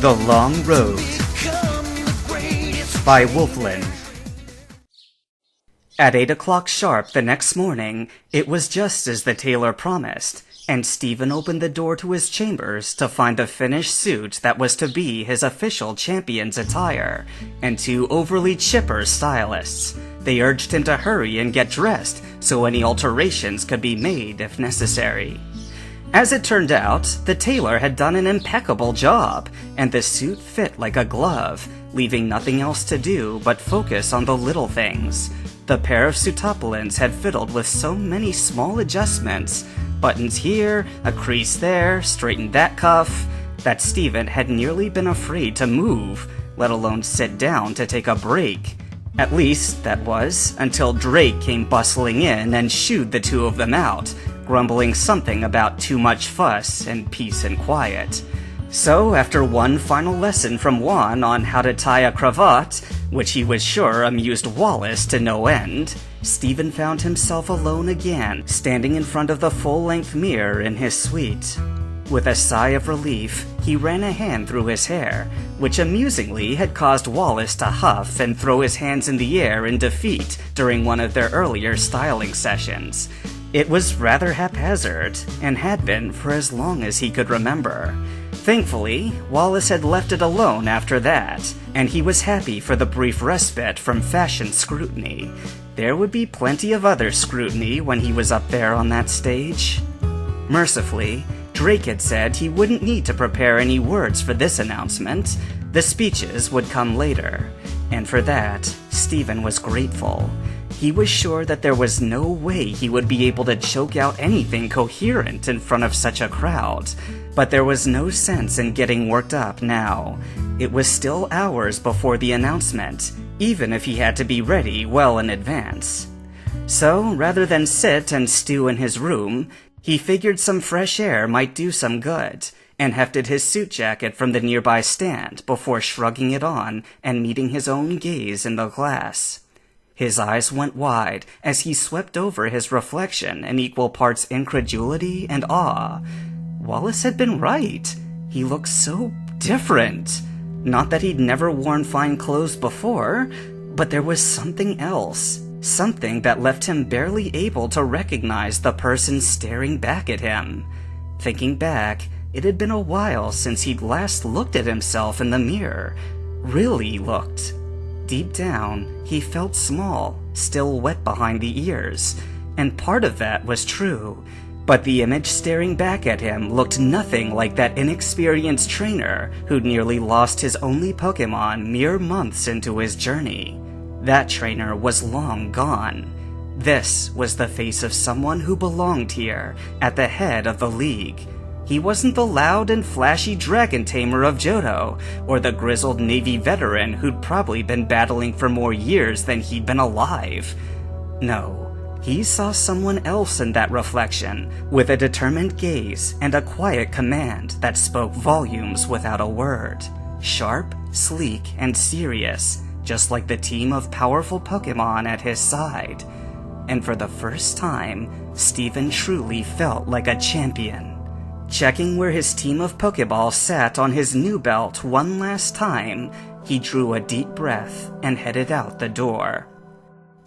The Long Road by Wolfland. At 8 o'clock sharp the next morning, it was just as the tailor promised, and Stephen opened the door to his chambers to find the finished suit that was to be his official champion's attire, and two overly chipper stylists. They urged him to hurry and get dressed so any alterations could be made if necessary. As it turned out, the tailor had done an impeccable job, and the suit fit like a glove, leaving nothing else to do but focus on the little things. The pair of sutopolins had fiddled with so many small adjustments, buttons here, a crease there, straightened that cuff, that Stephen had nearly been afraid to move, let alone sit down to take a break. At least, that was, until Drake came bustling in and shooed the two of them out, grumbling something about too much fuss and peace and quiet. So, after one final lesson from Hoenn on how to tie a cravat, which he was sure amused Wallace to no end, Stephen found himself alone again, standing in front of the full-length mirror in his suite. With a sigh of relief, he ran a hand through his hair, which amusingly had caused Wallace to huff and throw his hands in the air in defeat during one of their earlier styling sessions. It was rather haphazard, and had been for as long as he could remember. Thankfully, Wallace had left it alone after that, and he was happy for the brief respite from fashion scrutiny. There would be plenty of other scrutiny when he was up there on that stage. Mercifully, Drake had said he wouldn't need to prepare any words for this announcement. The speeches would come later, and for that, Stephen was grateful. He was sure that there was no way he would be able to choke out anything coherent in front of such a crowd, but there was no sense in getting worked up now. It was still hours before the announcement, even if he had to be ready well in advance. So, rather than sit and stew in his room, he figured some fresh air might do some good, and hefted his suit jacket from the nearby stand before shrugging it on and meeting his own gaze in the glass. His eyes went wide as he swept over his reflection in equal parts incredulity and awe. Wallace had been right. He looked so different. Not that he'd never worn fine clothes before, but there was something else. Something that left him barely able to recognize the person staring back at him. Thinking back, it had been a while since he'd last looked at himself in the mirror. Really looked. Deep down, he felt small, still wet behind the ears, and part of that was true, but the image staring back at him looked nothing like that inexperienced trainer who'd nearly lost his only Pokemon mere months into his journey. That trainer was long gone. This was the face of someone who belonged here, at the head of the league. He wasn't the loud and flashy dragon tamer of Johto, or the grizzled Navy veteran who'd probably been battling for more years than he'd been alive. No, he saw someone else in that reflection, with a determined gaze and a quiet command that spoke volumes without a word. Sharp, sleek, and serious, just like the team of powerful Pokemon at his side. And for the first time, Stephen truly felt like a champion. Checking where his team of Pokeballs sat on his new belt one last time, he drew a deep breath and headed out the door.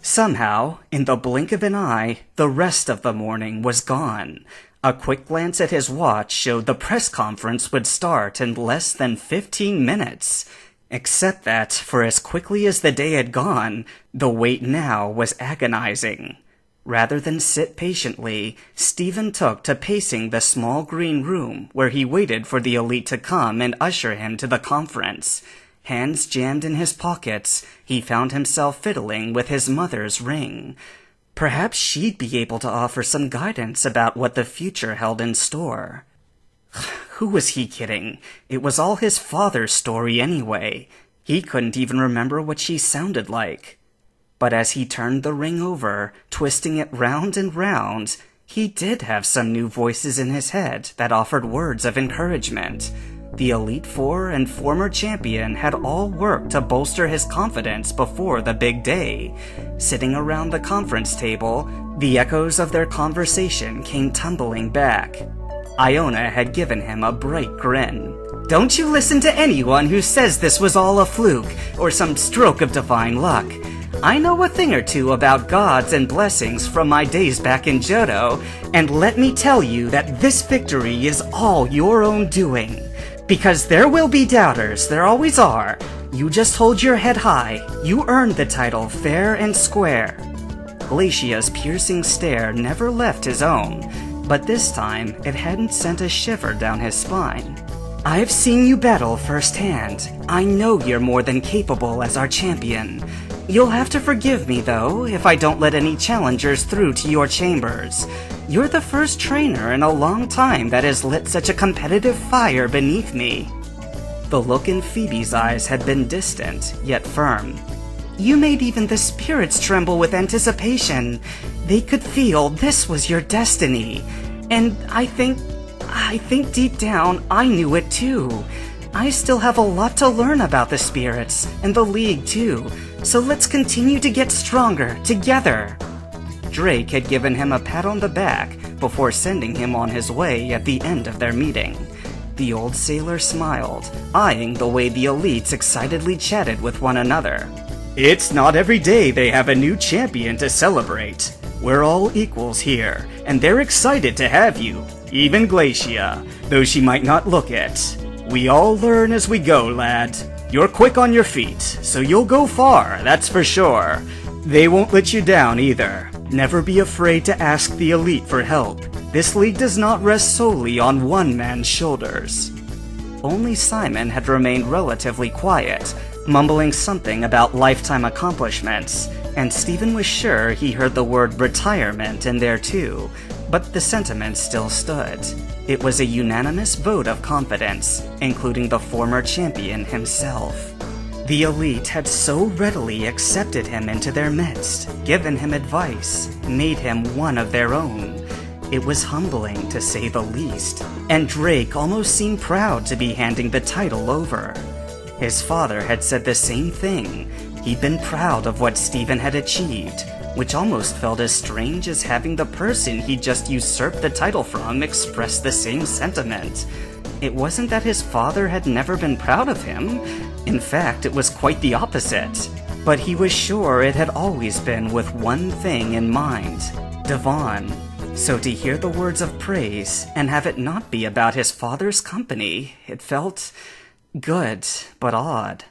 Somehow, in the blink of an eye, the rest of the morning was gone. A quick glance at his watch showed the press conference would start in less than 15 minutes. Except that, for as quickly as the day had gone, the wait now was agonizing. Rather than sit patiently, Stephen took to pacing the small green room where he waited for the elite to come and usher him to the conference. Hands jammed in his pockets, he found himself fiddling with his mother's ring. Perhaps she'd be able to offer some guidance about what the future held in store. Who was he kidding? It was all his father's story anyway. He couldn't even remember what she sounded like. But as he turned the ring over, twisting it round and round, he did have some new voices in his head that offered words of encouragement. The Elite Four and former champion had all worked to bolster his confidence before the big day. Sitting around the conference table, the echoes of their conversation came tumbling back. Iona had given him a bright grin. "Don't you listen to anyone who says this was all a fluke, or some stroke of divine luck. I know a thing or two about gods and blessings from my days back in Johto, and let me tell you that this victory is all your own doing. Because there will be doubters, there always are. You just hold your head high. You earned the title fair and square." Glacia's piercing stare never left his own, but this time it hadn't sent a shiver down his spine. "I've seen you battle firsthand. I know you're more than capable as our champion. You'll have to forgive me, though, if I don't let any challengers through to your chambers. You're the first trainer in a long time that has lit such a competitive fire beneath me." The look in Phoebe's eyes had been distant, yet firm. "You made even the spirits tremble with anticipation. They could feel this was your destiny. And I think deep down I knew it too. I still have a lot to learn about the spirits, and the League too, so let's continue to get stronger together." Drake had given him a pat on the back before sending him on his way at the end of their meeting. The old sailor smiled, eyeing the way the elites excitedly chatted with one another. "It's not every day they have a new champion to celebrate. We're all equals here, and they're excited to have you. Even Glacia, though she might not look it. We all learn as we go, lad. You're quick on your feet, so you'll go far, that's for sure. They won't let you down either. Never be afraid to ask the elite for help. This league does not rest solely on one man's shoulders." Only Simon had remained relatively quiet, mumbling something about lifetime accomplishments, and Stephen was sure he heard the word retirement in there too, but the sentiment still stood. It was a unanimous vote of confidence, including the former champion himself. The elite had so readily accepted him into their midst, given him advice, made him one of their own. It was humbling, to say the least, and Drake almost seemed proud to be handing the title over. His father had said the same thing. He'd been proud of what Stephen had achieved, which almost felt as strange as having the person he'd just usurped the title from express the same sentiment. It wasn't that his father had never been proud of him. In fact, it was quite the opposite. But he was sure it had always been with one thing in mind: Devon. So to hear the words of praise and have it not be about his father's company, it felt good, but odd.